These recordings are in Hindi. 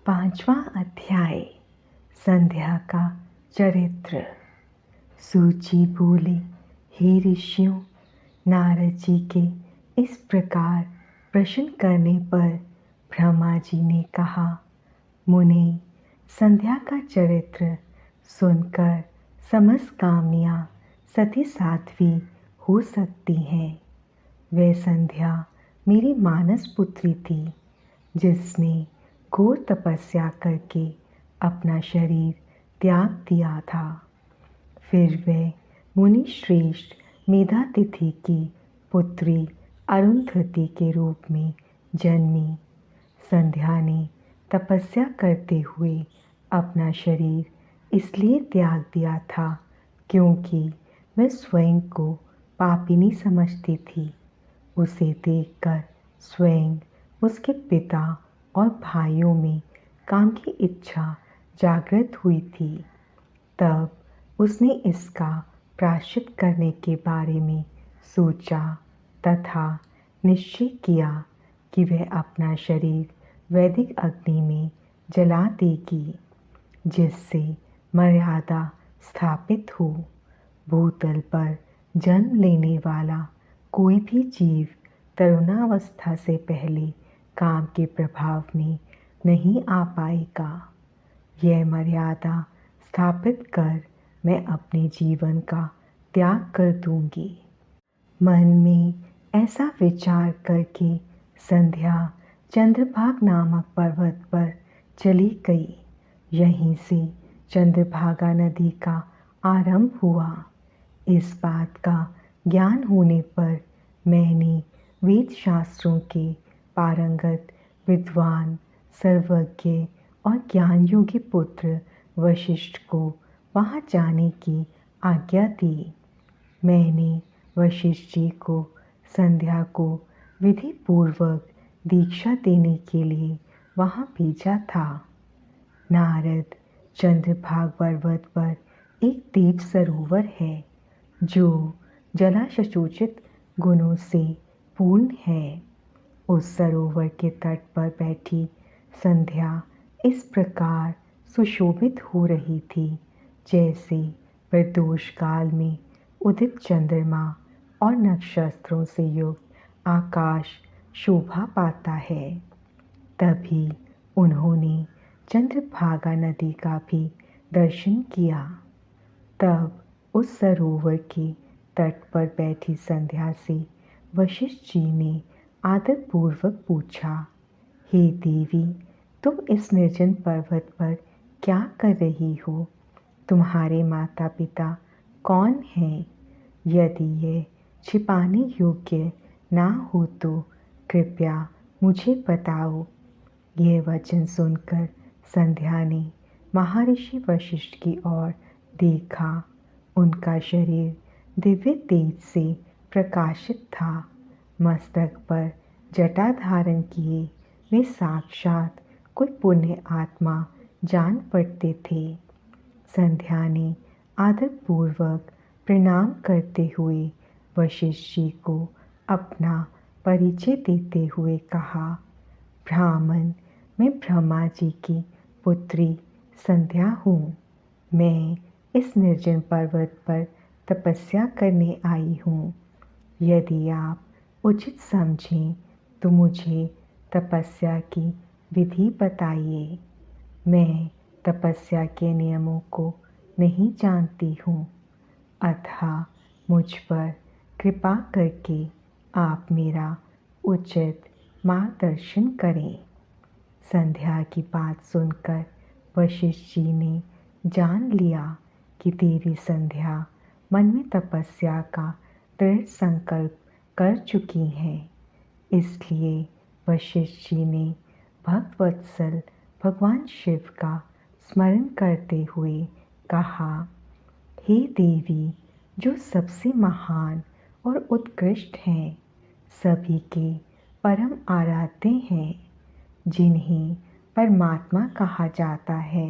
पांचवा अध्याय। संध्या का चरित्र। सूची बोली, हे ऋषियों, नारद जी के इस प्रकार प्रश्न करने पर ब्रह्मा जी ने कहा, मुनि, संध्या का चरित्र सुनकर समस्त कामनियाँ सती साध्वी हो सकती हैं। वह संध्या मेरी मानस पुत्री थी, जिसने घोर तपस्या करके अपना शरीर त्याग दिया था। फिर वह मुनि श्रेष्ठ मेधातिथि की पुत्री अरुंधति के रूप में जन्मी। संध्या ने तपस्या करते हुए अपना शरीर इसलिए त्याग दिया था क्योंकि वह स्वयं को पापिनी समझती थी। उसे देखकर स्वयं उसके पिता और भाइयों में काम की इच्छा जागृत हुई थी। तब उसने इसका प्रायश्चित करने के बारे में सोचा तथा निश्चय किया कि वह अपना शरीर वैदिक अग्नि में जला देगी, जिससे मर्यादा स्थापित हो। भूतल पर जन्म लेने वाला कोई भी जीव तरुणावस्था से पहले काम के प्रभाव में नहीं आ पाएगा। यह मर्यादा स्थापित कर मैं अपने जीवन का त्याग कर दूंगी। मन में ऐसा विचार करके संध्या चंद्रभागा नामक पर्वत पर चली गई। यहीं से चंद्रभागा नदी का आरंभ हुआ। इस बात का ज्ञान होने पर मैंने वेद शास्त्रों के पारंगत विद्वान, सर्वज्ञ और ज्ञान योगी पुत्र वशिष्ठ को वहाँ जाने की आज्ञा दी। मैंने वशिष्ठ जी को संध्या को विधि पूर्वक दीक्षा देने के लिए वहाँ भेजा था। नारद, चंद्रभागा पर्वत पर एक देव सरोवर है जो जलाशुचित गुणों से पूर्ण है। उस सरोवर के तट पर बैठी संध्या इस प्रकार सुशोभित हो रही थी जैसे प्रदोष काल में उदित चंद्रमा और नक्षत्रों से युक्त आकाश शोभा पाता है। तभी उन्होंने चंद्रभागा नदी का भी दर्शन किया। तब उस सरोवर के तट पर बैठी संध्या से वशिष्ठ जी ने आदरपूर्वक पूछा, हे देवी, तुम इस निर्जन पर्वत पर क्या कर रही हो? तुम्हारे माता पिता कौन हैं? यदि यह छिपाने योग्य ना हो तो कृपया मुझे बताओ। यह वचन सुनकर संध्या ने महर्षि वशिष्ठ की ओर देखा। उनका शरीर दिव्य तेज से प्रकाशित था। मस्तक पर जटा धारण किए वे साक्षात कोई पुण्य आत्मा जान पड़ते थे। संध्या ने आदरपूर्वक प्रणाम करते हुए वशिष्ठ जी को अपना परिचय देते हुए कहा, ब्राह्मण, मैं ब्रह्मा जी की पुत्री संध्या हूँ। मैं इस निर्जन पर्वत पर तपस्या करने आई हूँ। यदि आप उचित समझें तो मुझे तपस्या की विधि बताइए। मैं तपस्या के नियमों को नहीं जानती हूँ, अतः मुझ पर कृपा करके आप मेरा उचित मार्गदर्शन करें। संध्या की बात सुनकर वशिष्ठ जी ने जान लिया कि देवी संध्या मन में तपस्या का दृढ़ संकल्प कर चुकी हैं। इसलिए वशिष्ठ जी ने भक्तवत्सल भगवान शिव का स्मरण करते हुए कहा, हे देवी, जो सबसे महान और उत्कृष्ट हैं, सभी के परम आराध्य हैं, जिन्हें परमात्मा कहा जाता है,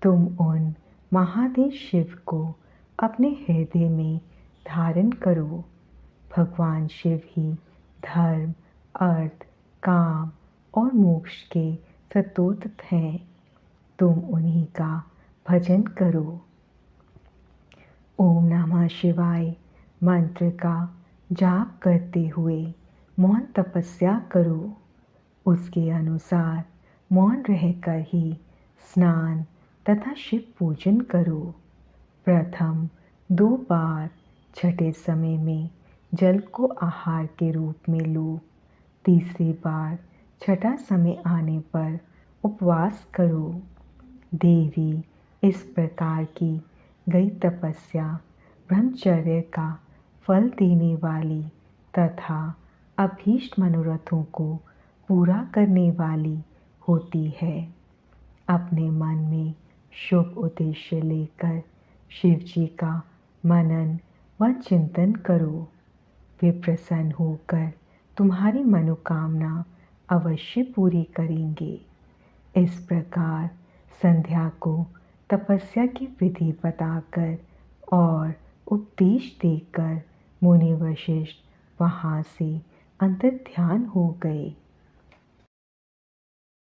तुम उन महादेव शिव को अपने हृदय में धारण करो। भगवान शिव ही धर्म, अर्थ, काम और मोक्ष के सतोदित हैं, तुम उन्हीं का भजन करो। ओम नमः शिवाय मंत्र का जाप करते हुए मौन तपस्या करो। उसके अनुसार मौन रहकर ही स्नान तथा शिव पूजन करो। प्रथम 2 बार छठे समय में जल को आहार के रूप में लो। तीसरी बार छठा समय आने पर उपवास करो। देवी इस प्रकार की गई तपस्या ब्रह्मचर्य का फल देने वाली तथा अभीष्ट मनोरथों को पूरा करने वाली होती है। अपने मन में शुभ उद्देश्य लेकर शिव जी का मनन व चिंतन करो। वे प्रसन्न होकर तुम्हारी मनोकामना अवश्य पूरी करेंगे। इस प्रकार संध्या को तपस्या की विधि बताकर और उपदेश देकर मुनि वशिष्ठ वहाँ से अंतर्ध्यान हो गए।